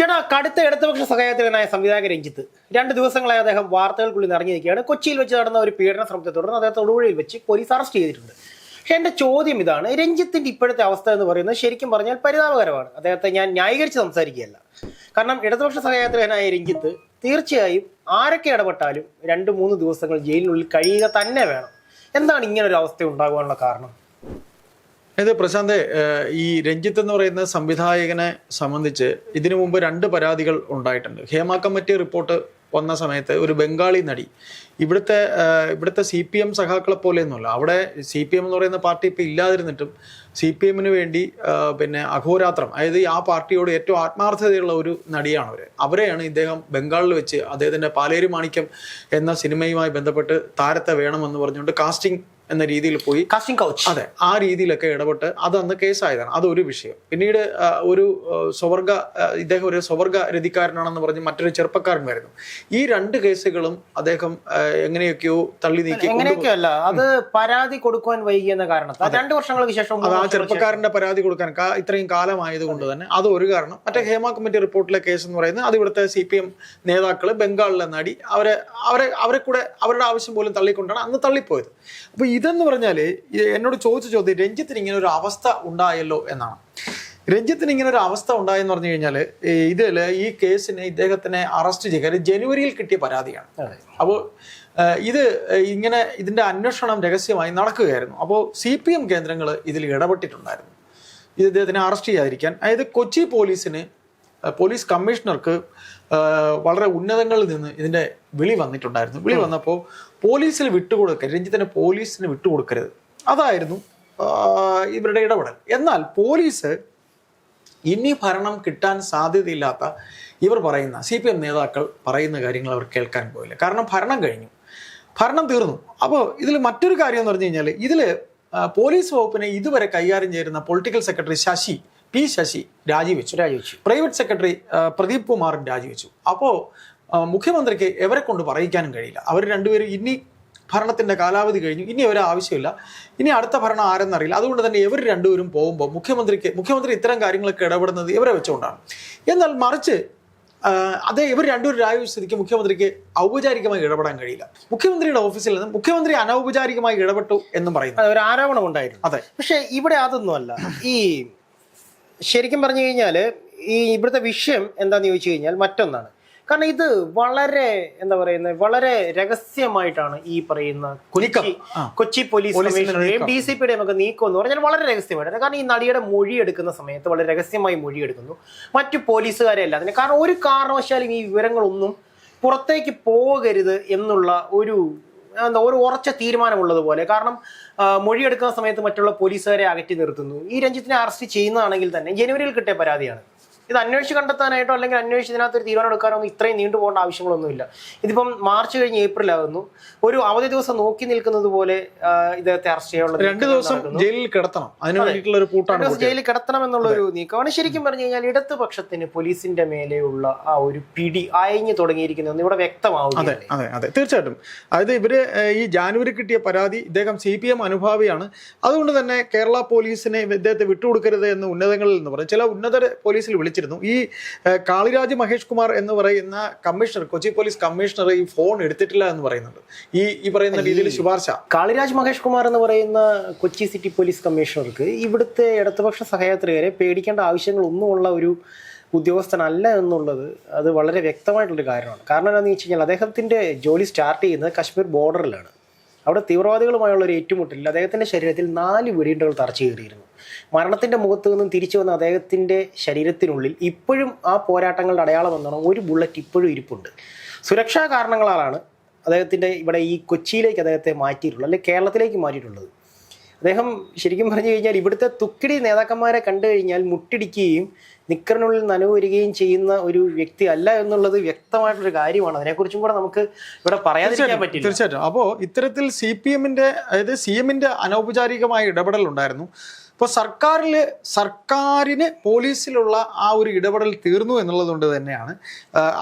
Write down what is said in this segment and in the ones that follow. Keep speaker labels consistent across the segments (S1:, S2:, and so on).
S1: ചേട്ടാ, കടുത്ത ഇടതുപക്ഷ സഹായത്തിനായ സംവിധായകൻ രഞ്ജിത്ത് 2 ദിവസങ്ങളായി അദ്ദേഹം വാർത്തകൾക്കുള്ളിൽ നിറഞ്ഞു നിൽക്കുകയാണ്. കൊച്ചിയിൽ വെച്ച് നടന്ന ഒരു പീഡന ശ്രമത്തെ തുടർന്ന് അദ്ദേഹത്തെ തൊടുപുഴയിൽ വെച്ച് പോലീസ് അറസ്റ്റ് ചെയ്തിട്ടുണ്ട്. പക്ഷെ എന്റെ ചോദ്യം ഇതാണ്, രഞ്ജിത്തിന്റെ ഇപ്പോഴത്തെ അവസ്ഥ എന്ന് പറയുന്നത് ശരിക്കും പറഞ്ഞാൽ പരിതാപകരമാണ്. അദ്ദേഹത്തെ ഞാൻ ന്യായീകരിച്ച് സംസാരിക്കുകയല്ല. കാരണം ഇടതുപക്ഷ സഹായത്തിനായ രഞ്ജിത്ത് തീർച്ചയായും ആരൊക്കെ ഇടപെട്ടാലും 2-3 ദിവസങ്ങൾ ജയിലിനുള്ളിൽ കഴിയുക തന്നെ വേണം. എന്താണ് ഇങ്ങനെ ഒരു അവസ്ഥ ഉണ്ടാകുവാനുള്ള കാരണം?
S2: ഇത് പ്രശാന്ത്, ഈ രഞ്ജിത്ത് എന്ന് പറയുന്ന സംവിധായകനെ സംബന്ധിച്ച് ഇതിനു മുമ്പ് 2 പരാതികൾ ഉണ്ടായിട്ടുണ്ട്. ഹേമ കമ്മിറ്റി റിപ്പോർട്ട് വന്ന സമയത്ത് ഒരു ബംഗാളി നടി ഇവിടുത്തെ CPM സഖാക്കളെ പോലെയൊന്നുമല്ല. അവിടെ CPM എന്ന് പറയുന്ന പാർട്ടി ഇപ്പം ഇല്ലാതിരുന്നിട്ടും CPM വേണ്ടി പിന്നെ അഹോരാത്രം, അതായത് ആ പാർട്ടിയോട് ഏറ്റവും ആത്മാർത്ഥതയുള്ള ഒരു നടിയാണ് അവരെയാണ് ഇദ്ദേഹം ബംഗാളിൽ വെച്ച് അദ്ദേഹത്തിൻ്റെ പാലേരി മാണിക്യം എന്ന സിനിമയുമായി ബന്ധപ്പെട്ട് താരത്തെ വേണമെന്ന് പറഞ്ഞുകൊണ്ട് കാസ്റ്റിംഗ് എന്ന രീതിയിൽ പോയി,
S1: കാസ്റ്റിംഗ് കൗച്ച്,
S2: അതെ, ആ രീതിയിലൊക്കെ ഇടപെട്ട് അതന്ന് കേസായതാണ്. അതൊരു വിഷയം. പിന്നീട് ഇദ്ദേഹം ഒരു സ്വവർഗ രതിക്കാരനാണെന്ന് പറഞ്ഞ് മറ്റൊരു ചെറുപ്പക്കാരൻ വരുന്നു. ഈ 2 കേസുകളും അദ്ദേഹം എങ്ങനെയൊക്കെയോ തള്ളി നീക്കി.
S1: എങ്ങനെയൊക്കെയല്ല, അത് പരാതി കൊടുക്കുവാൻ വൈകിയെന്ന കാരണത്താൽ 2 വർഷങ്ങൾക്ക് ശേഷം
S2: ആ ചെറുപ്പക്കാരന്റെ പരാതി കൊടുക്കാൻ ഇത്രയും കാലമായതുകൊണ്ട് തന്നെ അത് ഒരു കാരണം. മറ്റേ ഹേമ കമ്മിറ്റി റിപ്പോർട്ടിലെ കേസ് എന്ന് പറയുന്നത് അത് ഇവിടുത്തെ CPM നേതാക്കള് ബംഗാളിലെ നടി അവരെ കൂടെ അവരുടെ ആവശ്യം പോലും തള്ളിക്കൊണ്ടാണ് അന്ന് തള്ളിപ്പോയത്. അപ്പൊ ഇതെന്ന് പറഞ്ഞാല് എന്നോട് ചോദിച്ച ചോദ്യം, രഞ്ജിത്തിന് ഇങ്ങനെ ഒരു അവസ്ഥ ഉണ്ടായല്ലോ എന്നാണ്. രഞ്ജിത്തിന് ഇങ്ങനെ ഒരു അവസ്ഥ ഉണ്ടായെന്ന് പറഞ്ഞു കഴിഞ്ഞാൽ ഈ കേസിന് ഇദ്ദേഹത്തിനെ അറസ്റ്റ് ചെയ്യുക ജനുവരിയിൽ കിട്ടിയ പരാതിയാണ്. അപ്പോൾ ഇതിന്റെ അന്വേഷണം രഹസ്യമായി നടക്കുകയായിരുന്നു. അപ്പോൾ CPM കേന്ദ്രങ്ങൾ ഇതിൽ ഇടപെട്ടിട്ടുണ്ടായിരുന്നു ഇത് ഇദ്ദേഹത്തിനെ അറസ്റ്റ് ചെയ്യാതിരിക്കാൻ. അതായത് കൊച്ചി പോലീസ് കമ്മീഷണർക്ക് വളരെ ഉന്നതങ്ങളിൽ നിന്ന് ഇതിന്റെ വിളി വന്നിട്ടുണ്ടായിരുന്നു. വിളി വന്നപ്പോൾ പോലീസിൽ വിട്ടുകൊടുക്കരുത്, രഞ്ജിത്തിനെ പോലീസിന് വിട്ടുകൊടുക്കരുത്, അതായിരുന്നു ഇവരുടെ ഇടപെടൽ. എന്നാൽ പോലീസ് ഇനി ഭരണം കിട്ടാൻ സാധ്യതയില്ലാത്ത ഇവർ പറയുന്ന CPM നേതാക്കൾ പറയുന്ന കാര്യങ്ങൾ അവർ കേൾക്കാൻ പോയില്ല. കാരണം ഭരണം തീർന്നു. അപ്പോൾ ഇതിൽ മറ്റൊരു കാര്യം എന്ന് പറഞ്ഞു കഴിഞ്ഞാൽ പോലീസ് വകുപ്പിനെ ഇതുവരെ കൈകാര്യം ചെയ്യുന്ന പൊളിറ്റിക്കൽ സെക്രട്ടറി ശശി രാജിവെച്ചു. പ്രൈവറ്റ് സെക്രട്ടറി പ്രദീപ് കുമാറും രാജിവെച്ചു. അപ്പോൾ മുഖ്യമന്ത്രിക്ക് ഇവരെ കൊണ്ട് പറയിക്കാനും കഴിയില്ല. അവർ രണ്ടുപേരും ഇനി ഭരണത്തിന്റെ കാലാവധി കഴിഞ്ഞു, ഇനി അവരെ ആവശ്യമില്ല, ഇനി അടുത്ത ഭരണം ആരെന്നറിയില്ല. അതുകൊണ്ട് തന്നെ ഇവർ രണ്ടുപേരും പോകുമ്പോൾ മുഖ്യമന്ത്രി ഇത്തരം കാര്യങ്ങളൊക്കെ ഇടപെടുന്നത് ഇവരെ വെച്ചുകൊണ്ടാണ്. എന്നാൽ മറിച്ച് ഇവർ രണ്ടുപേരും രാജിവെച്ച സ്ഥിതിക്ക് മുഖ്യമന്ത്രിക്ക് ഔപചാരികമായി ഇടപെടാൻ കഴിയില്ല. മുഖ്യമന്ത്രിയുടെ ഓഫീസിൽ നിന്ന് മുഖ്യമന്ത്രി അനൗപചാരികമായി ഇടപെട്ടു എന്നും പറയുന്നു.
S1: ഒരു ആരോപണം ഉണ്ടായിരുന്നു.
S2: അതെ, പക്ഷെ
S1: ഇവിടെ അതൊന്നുമല്ല. ശരിക്കും പറഞ്ഞു കഴിഞ്ഞാൽ ഇവിടുത്തെ വിഷയം എന്താന്ന് ചോദിച്ചു കഴിഞ്ഞാൽ മറ്റൊന്നാണ്. കാരണം ഇത് വളരെ രഹസ്യമായിട്ടാണ് ഈ പറയുന്ന കൊച്ചി പോലീസ് കമ്മീഷണറുടെയും DCPയുടെയും ഒക്കെ നീക്കം എന്ന് പറഞ്ഞാൽ വളരെ രഹസ്യമായിട്ടാണ്. കാരണം ഈ നടിയുടെ മൊഴിയെടുക്കുന്ന സമയത്ത് വളരെ രഹസ്യമായി മൊഴിയെടുക്കുന്നു മറ്റു പോലീസുകാരെ അല്ല അതിന്. കാരണം ഒരു കാരണവശാലും ഈ വിവരങ്ങളൊന്നും പുറത്തേക്ക് പോകരുത് എന്നുള്ള ഒരു ഉറച്ച തീരുമാനമുള്ളതുപോലെ. കാരണം മൊഴിയെടുക്കുന്ന സമയത്ത് മറ്റുള്ള പോലീസുകാരെ അകറ്റി നിർത്തുന്നു. ഈ രഞ്ജിത്തിനെ അറസ്റ്റ് ചെയ്യുന്നതാണെങ്കിൽ തന്നെ ജനുവരിയിൽ കിട്ടിയ പരാതിയാണ്. ഇത് അന്വേഷിച്ച് കണ്ടെത്താനായിട്ടോ അല്ലെങ്കിൽ അന്വേഷിച്ച് ഇതിനകത്ത് ഒരു തീരുമാനം എടുക്കാനോ ഇത്രയും നീണ്ടു പോകേണ്ട ആവശ്യങ്ങളൊന്നുമില്ല. ഇതിപ്പം മാർച്ച് കഴിഞ്ഞ് ഏപ്രിൽ ആകുന്നു. ഒരു അവധി ദിവസം നോക്കി നിൽക്കുന്നത് പോലെ ഇദ്ദേഹത്തെ അറസ്റ്റ് ചെയ്യാനുള്ള
S2: 2 ദിവസം ജയിലിൽ കിടത്തണം, അതിന് വേണ്ടിയിട്ടുള്ള ഒരു കൂട്ടാണ്
S1: ജയിലിൽ കിടത്തണം എന്നുള്ള ഒരു നീക്കമാണ്. ശരിക്കും പറഞ്ഞു കഴിഞ്ഞാൽ ഇടതുപക്ഷത്തിന് പോലീസിന്റെ മേലെയുള്ള ആ ഒരു പിടി അയഞ്ഞു തുടങ്ങിയിരിക്കുന്നത് ഇവിടെ വ്യക്തമാവുക.
S2: അതെ, തീർച്ചയായിട്ടും. അതായത് ഇവര് ഈ ജാനുവരി കിട്ടിയ പരാതി, ഇദ്ദേഹം CPM അനുഭാവിയാണ്, അതുകൊണ്ട് തന്നെ കേരള പോലീസിനെ ഇദ്ദേഹത്തെ വിട്ടുകൊടുക്കരുത് എന്ന് ഉന്നതങ്ങളിൽ എന്ന് പറയും. ചില ഉന്നതരെ പോലീസിൽ വിളിച്ചിരുന്നു. ഈ കാളിരാജ് മഹേഷ് കുമാർ എന്ന് പറയുന്ന കമ്മീഷണർ, കൊച്ചി പോലീസ് കമ്മീഷണർ ഈ ഫോൺ എടുത്തിട്ടില്ല എന്ന് പറയുന്നുണ്ട്. ഈ പറയുന്ന രീതിയിൽ ശുപാർശ.
S1: കാളിരാജ് മഹേഷ് കുമാർ എന്ന് പറയുന്ന കൊച്ചി സിറ്റി പോലീസ് കമ്മീഷണർക്ക് ഇവിടുത്തെ ഇടതുപക്ഷ സഹയാത്രികരെ പേടിക്കേണ്ട ആവശ്യങ്ങളൊന്നുമുള്ള ഒരു ഉദ്യോഗസ്ഥനല്ല എന്നുള്ളത് അത് വളരെ വ്യക്തമായിട്ടുള്ളൊരു കാര്യമാണ്. കാരണം എന്താണെന്ന് വെച്ച് കഴിഞ്ഞാൽ അദ്ദേഹത്തിൻ്റെ ജോലി സ്റ്റാർട്ട് ചെയ്യുന്നത് കശ്മീർ ബോർഡറിലാണ്. അവിടെ തീവ്രവാദികളുമായുള്ള ഒരു ഏറ്റുമുട്ടലിൽ അദ്ദേഹത്തിൻ്റെ ശരീരത്തിൽ 4 വെടിയുണ്ടകൾ തറച്ചു കയറിയിരുന്നു. മരണത്തിൻ്റെ മുഖത്ത് നിന്നും തിരിച്ചു വന്ന അദ്ദേഹത്തിൻ്റെ ശരീരത്തിനുള്ളിൽ ഇപ്പോഴും ആ പോരാട്ടങ്ങളുടെ അടയാളം എന്നാണ് ഒരു ബുള്ളറ്റ് ഇപ്പോഴും ഇരിപ്പുണ്ട്. സുരക്ഷാ കാരണങ്ങളാലാണ് അദ്ദേഹത്തിൻ്റെ ഇവിടെ ഈ കൊച്ചിയിലേക്ക് അദ്ദേഹത്തെ മാറ്റിയിട്ടുള്ളത്, അല്ലെങ്കിൽ കേരളത്തിലേക്ക് മാറ്റിയിട്ടുള്ളത്. അദ്ദേഹം ശരിക്കും പറഞ്ഞു കഴിഞ്ഞാൽ ഇവിടുത്തെ തുക്കിടി നേതാക്കന്മാരെ കണ്ടു കഴിഞ്ഞാൽ മുട്ടിടിക്കുകയും നിക്കറിനുള്ളിൽ നനവ് വരികയും ചെയ്യുന്ന ഒരു വ്യക്തി അല്ല എന്നുള്ളത് വ്യക്തമായിട്ടൊരു കാര്യമാണ്. അതിനെക്കുറിച്ചും കൂടെ നമുക്ക് ഇവിടെ പറയാതിരിക്കാൻ പറ്റില്ല.
S2: തീർച്ചയായിട്ടും. അപ്പോൾ ഇത്തരത്തിൽ CPMന്റെ, അതായത് CMന്റെ അനൗപചാരികമായ ഇടപെടൽ ഉണ്ടായിരുന്നു. ഇപ്പോൾ സർക്കാരിന് പോലീസിലുള്ള ആ ഒരു ഇടപെടൽ തീർന്നു എന്നുള്ളതുകൊണ്ട് തന്നെയാണ്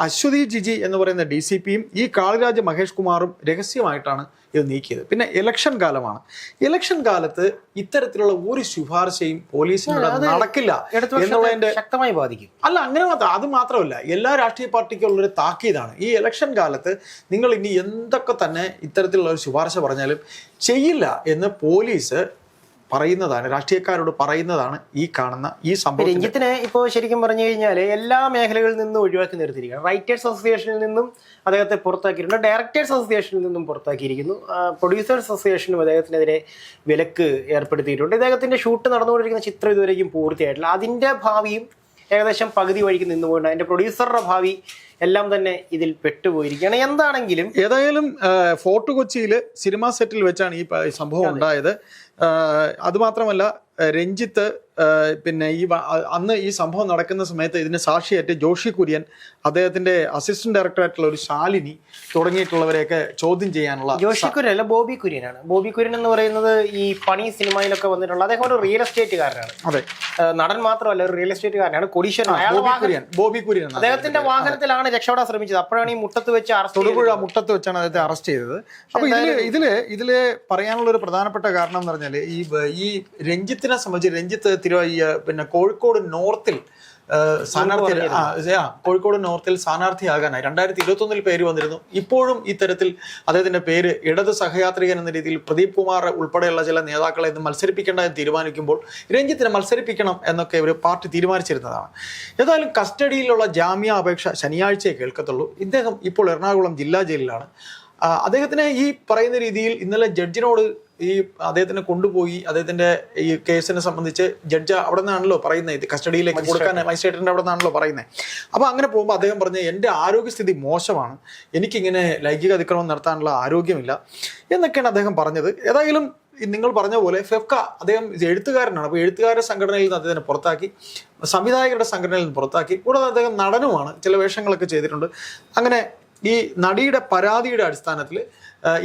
S2: അശ്വതി ജിജി എന്ന് പറയുന്ന DCPയും ഈ കാളിരാജ് മഹേഷ് കുമാറും രഹസ്യമായിട്ടാണ് ഇത് നീക്കിയത്. പിന്നെ ഇലക്ഷൻ കാലമാണ്. ഇലക്ഷൻ കാലത്ത് ഇത്തരത്തിലുള്ള ഒരു ശുപാർശയും പോലീസിനോട് നടക്കില്ല എന്നുള്ളതിന്റെ
S1: ശക്തമായി ബാധിക്കും.
S2: അല്ല, അങ്ങനെ മാത്രം, അത് മാത്രമല്ല, എല്ലാ രാഷ്ട്രീയ പാർട്ടിക്കും ഉള്ളൊരു താക്കീതാണ്. ഈ ഇലക്ഷൻ കാലത്ത് നിങ്ങൾ ഇനി എന്തൊക്കെ തന്നെ ഇത്തരത്തിലുള്ള ഒരു ശുപാർശ പറഞ്ഞാലും ചെയ്യില്ല എന്ന് പോലീസ് പറയുന്നതാണ്, രാഷ്ട്രീയക്കാരോട് പറയുന്നതാണ് ഈ കാണുന്ന ഈ സംഭവം.
S1: രഞ്ജിത്തിനെ ഇപ്പോൾ ശരിക്കും പറഞ്ഞു കഴിഞ്ഞാൽ എല്ലാ മേഖലകളിൽ നിന്നും ഒഴിവാക്കി നിർത്തിയിരിക്കുകയാണ്. റൈറ്റേഴ്സ് അസോസിയേഷനിൽ നിന്നും അദ്ദേഹത്തെ പുറത്താക്കിയിട്ടുണ്ട്, ഡയറക്ടേഴ്സ് അസോസിയേഷനിൽ നിന്നും പുറത്താക്കിയിരിക്കുന്നു, പ്രൊഡ്യൂസേഴ്സ് അസോസിയേഷനും അദ്ദേഹത്തിനെതിരെ വിലക്ക് ഏർപ്പെടുത്തിയിട്ടുണ്ട്. ഇദ്ദേഹത്തിന്റെ ഷൂട്ട് നടന്നുകൊണ്ടിരിക്കുന്ന ചിത്രം ഇതുവരെയും പൂർത്തിയായിട്ടില്ല. അതിന്റെ ഭാവിയും ഏകദേശം പകുതി വഴിക്ക് നിന്നുപോയിട്ടുണ്ട്. അതിന്റെ പ്രൊഡ്യൂസറുടെ ഭാവി എല്ലാം തന്നെ ഇതിൽ പെട്ടുപോയിരിക്കുകയാണ്. എന്താണെങ്കിലും
S2: ഏതായാലും ഫോർട്ട് കൊച്ചിയിൽ സിനിമാ സെറ്റിൽ വെച്ചാണ് ഈ സംഭവം ഉണ്ടായത്. അതുമാത്രമല്ല, രഞ്ജിത്ത് പിന്നെ അന്ന് ഈ സംഭവം നടക്കുന്ന സമയത്ത് ഇതിന് സാക്ഷിയായിട്ട് ജോഷി കുര്യൻ, അദ്ദേഹത്തിന്റെ അസിസ്റ്റന്റ് ഡയറക്ടറായിട്ടുള്ള ഒരു ശാലിനി തുടങ്ങിയിട്ടുള്ളവരെയൊക്കെ ചോദ്യം ചെയ്യാനുള്ള.
S1: ജോഷി കുര്യൻ അല്ല, ബോബി കുര്യനാണ്. ബോബി കുര്യൻ എന്ന് പറയുന്നത് ഈ പണി സിനിമയിലൊക്കെ വന്നിട്ടുള്ള അദ്ദേഹം ഒരു റിയൽ എസ്റ്റേറ്റുകാരനാണ്.
S2: അതെ,
S1: നടൻ മാത്രമല്ല, ഒരു റിയൽ എസ്റ്റേറ്റുകാരനാണ്. കോടീശ്വരൻ
S2: ബോബി കുര്യൻ
S1: അദ്ദേഹത്തിന്റെ വാഹനത്തിലാണ് രക്ഷപ്പെടാൻ ശ്രമിച്ചത്. അപ്പോഴാണ് ഈ മുട്ടത്ത് വെച്ച്
S2: തൊടുപുഴ മുട്ടത്ത് വെച്ചാണ് അദ്ദേഹത്തെ അറസ്റ്റ് ചെയ്തത്. അപ്പൊ ഇതില് പറയാനുള്ള ഒരു പ്രധാനപ്പെട്ട കാരണം എന്ന് പറഞ്ഞാൽ ഈ രഞ്ജിത്തിനെ സംബന്ധിച്ച്, രഞ്ജിത്ത് പിന്നെ കോഴിക്കോട് നോർത്തിൽ സ്ഥാനാർത്ഥിയാകാനായി 2021 പേര് വന്നിരുന്നു. ഇപ്പോഴും ഇത്തരത്തിൽ അദ്ദേഹത്തിന്റെ പേര് ഇടത് സഹയാത്രികൻ എന്ന രീതിയിൽ പ്രദീപ് കുമാർ ഉൾപ്പെടെയുള്ള ചില നേതാക്കളെ ഇന്ന് മത്സരിപ്പിക്കേണ്ട എന്ന് തീരുമാനിക്കുമ്പോൾ രഞ്ജിത്തിനെ മത്സരിപ്പിക്കണം എന്നൊക്കെ ഒരു പാർട്ടി തീരുമാനിച്ചിരുന്നതാണ്. ഏതായാലും കസ്റ്റഡിയിലുള്ള ജാമ്യ അപേക്ഷ ശനിയാഴ്ചയെ കേൾക്കത്തുള്ളൂ. ഇദ്ദേഹം ഇപ്പോൾ എറണാകുളം ജില്ലാ ജയിലിലാണ്. അദ്ദേഹത്തിന് ഈ പറയുന്ന രീതിയിൽ ഇന്നലെ ജഡ്ജിനോട് ഈ അദ്ദേഹത്തിനെ കൊണ്ടുപോയി അദ്ദേഹത്തിന്റെ ഈ കേസിനെ സംബന്ധിച്ച് ജഡ്ജ് അവിടെ നിന്നാണല്ലോ പറയുന്നത്, ഇത് കസ്റ്റഡിയിലേക്ക് കൊടുക്കാൻ മജിസ്ട്രേറ്റിന്റെ അവിടെ നിന്നാണല്ലോ പറയുന്നത്. അപ്പൊ അങ്ങനെ പോകുമ്പോൾ അദ്ദേഹം പറഞ്ഞ എന്റെ ആരോഗ്യസ്ഥിതി മോശമാണ്, എനിക്കിങ്ങനെ ലൈംഗിക അതിക്രമം നടത്താനുള്ള ആരോഗ്യമില്ല എന്നൊക്കെയാണ് അദ്ദേഹം പറഞ്ഞത്. ഏതായാലും നിങ്ങൾ പറഞ്ഞ പോലെ ഫെഫ്ക, അദ്ദേഹം എഴുത്തുകാരനാണ്. അപ്പോൾ എഴുത്തുകാരുടെ സംഘടനയിൽ നിന്ന് അദ്ദേഹത്തിനെ പുറത്താക്കി, സംവിധായകരുടെ സംഘടനയിൽ നിന്ന് പുറത്താക്കി. കൂടാതെ അദ്ദേഹം നടനുമാണ്, ചില വേഷങ്ങളൊക്കെ ചെയ്തിട്ടുണ്ട്. അങ്ങനെ ഈ നടിയുടെ പരാതിയുടെ അടിസ്ഥാനത്തിൽ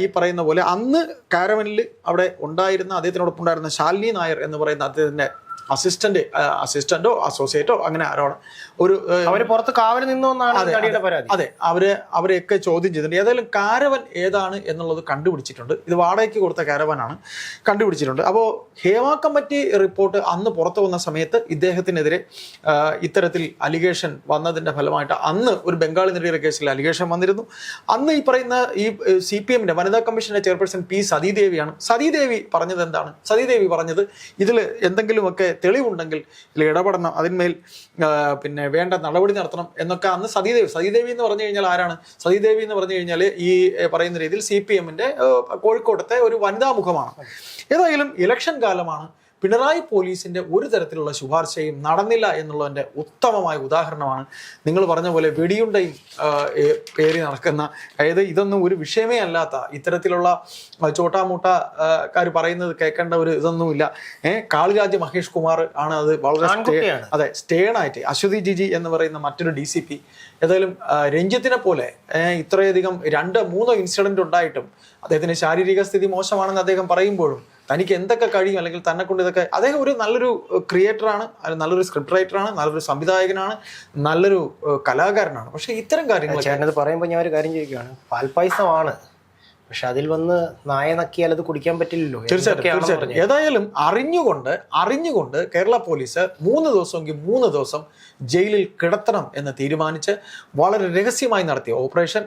S2: ഈ പറയുന്ന പോലെ അന്ന് കാരവനിൽ അവിടെ ഉണ്ടായിരുന്ന അദ്ദേഹത്തിനോടൊപ്പം ഉണ്ടായിരുന്ന ശാലിനി നായർ എന്ന് പറയുന്ന അദ്ദേഹത്തിന്റെ അസിസ്റ്റന്റോ അസോസിയേറ്റോ അങ്ങനെ ആരോണ്
S1: അവര് പുറത്ത് കാവൽ നിന്നോന്നാണ് പരാതി.
S2: അതെ, അവരെയൊക്കെ ചോദ്യം ചെയ്തിട്ടുണ്ട്. ഏതായാലും കാരവൻ ഏതാണ് എന്നുള്ളത് കണ്ടുപിടിച്ചിട്ടുണ്ട്. ഇത് വാടകയ്ക്ക് കൊടുത്ത കാരവനാണ്, കണ്ടുപിടിച്ചിട്ടുണ്ട്. അപ്പോൾ ഹേമ കമ്മിറ്റി റിപ്പോർട്ട് അന്ന് പുറത്തു വന്ന സമയത്ത് ഇദ്ദേഹത്തിനെതിരെ ഇത്തരത്തിൽ അലിഗേഷൻ വന്നതിന്റെ ഫലമായിട്ട് അന്ന് ഒരു ബംഗാളി നടിയുടെ കേസിൽ അലിഗേഷൻ വന്നിരുന്നു. അന്ന് ഈ പറയുന്ന ഈ CPMന്റെ വനിതാ കമ്മീഷന്റെ ചെയർപേഴ്സൺ P സതീദേവിയാണ്. സതീദേവി പറഞ്ഞത് എന്താണ്? സതീദേവി പറഞ്ഞത് ഇതിൽ എന്തെങ്കിലുമൊക്കെ തെളിവുണ്ടെങ്കിൽ ഇതിൽ ഇടപെടണം, അതിന്മേൽ പിന്നെ വേണ്ട നടപടി നടത്തണം എന്നൊക്കെ അന്ന് സതീദേവി എന്ന് പറഞ്ഞു കഴിഞ്ഞാൽ ആരാണ്? സതീദേവി എന്ന് പറഞ്ഞു കഴിഞ്ഞാൽ ഈ പറയുന്ന രീതിയിൽ CPMന്റെ കോഴിക്കോട്ടത്തെ ഒരു വനിതാ മുഖമാണ്. ഏതായാലും ഇലക്ഷൻ കാലമാണ്. പിണറായി പോലീസിന്റെ ഒരു തരത്തിലുള്ള ശുപാർശയും നടന്നില്ല എന്നുള്ളതിന്റെ ഉത്തമമായ ഉദാഹരണമാണ് നിങ്ങൾ പറഞ്ഞ പോലെ വെടിയുണ്ടയും പേരി നടക്കുന്ന, അതായത് ഇതൊന്നും ഒരു വിഷയമേ അല്ലാത്ത ഇത്തരത്തിലുള്ള ചോട്ടാമൂട്ടക്കാർ പറയുന്നത് കേൾക്കേണ്ട ഒരു ഇതൊന്നുമില്ല. കാളിരാജ് മഹേഷ് കുമാർ ആണ് അത് വളരെ സ്റ്റേണായിട്ട്. അശ്വതി ജിജി എന്ന് പറയുന്ന മറ്റൊരു DCP. ഏതായാലും രഞ്ജിത്തിനെ പോലെ ഇത്രയധികം 2-3 ഇൻസിഡന്റ് ഉണ്ടായിട്ടും അദ്ദേഹത്തിന്റെ ശാരീരിക സ്ഥിതി മോശമാണെന്ന് അദ്ദേഹം പറയുമ്പോഴും തനിക്ക് എന്തൊക്കെ കഴിയും, അല്ലെങ്കിൽ തന്നെ കൊണ്ട് ഇതൊക്കെ, അദ്ദേഹം ഒരു നല്ലൊരു ക്രിയേറ്ററാണ്, നല്ലൊരു സ്ക്രിപ്റ്റ് റൈറ്ററാണ്, നല്ലൊരു സംവിധായകനാണ്, നല്ലൊരു കലാകാരനാണ്. പക്ഷെ ഇത്തരം കാര്യങ്ങൾ
S1: പറയുമ്പോൾ ഞാൻ ഒരു കാര്യം ചോദിക്കുകയാണ്, പാൽപ്പായസമാണ്, പക്ഷെ അതിൽ വന്ന് നായ നക്കിയാൽ അത് കുടിക്കാൻ പറ്റില്ലല്ലോ.
S2: തീർച്ചയായിട്ടും. ഏതായാലും അറിഞ്ഞുകൊണ്ട് കേരള പോലീസ് 3 ദിവസമെങ്കിൽ 3 ദിവസം ജയിലിൽ കിടത്തണം എന്ന് തീരുമാനിച്ച് വളരെ രഹസ്യമായി നടത്തിയ ഓപ്പറേഷൻ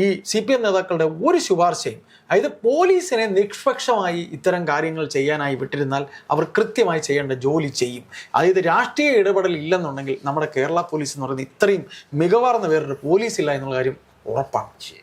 S2: ഈ CPM നേതാക്കളുടെ ഒരു ശുപാർശയും, അതായത് പോലീസിനെ നിഷ്പക്ഷമായി ഇത്തരം കാര്യങ്ങൾ ചെയ്യാനായി വിട്ടിരുന്നാൽ അവർ കൃത്യമായി ചെയ്യേണ്ട ജോലി ചെയ്യും. അതായത് രാഷ്ട്രീയ ഇടപെടൽ ഇല്ലെന്നുണ്ടെങ്കിൽ നമ്മുടെ കേരള പോലീസ് എന്ന് പറയുന്നത് ഇത്രയും മികവാർന്ന വേറൊരു പോലീസ് ഇല്ല എന്നുള്ള കാര്യം ഉറപ്പാണ്. ശരി.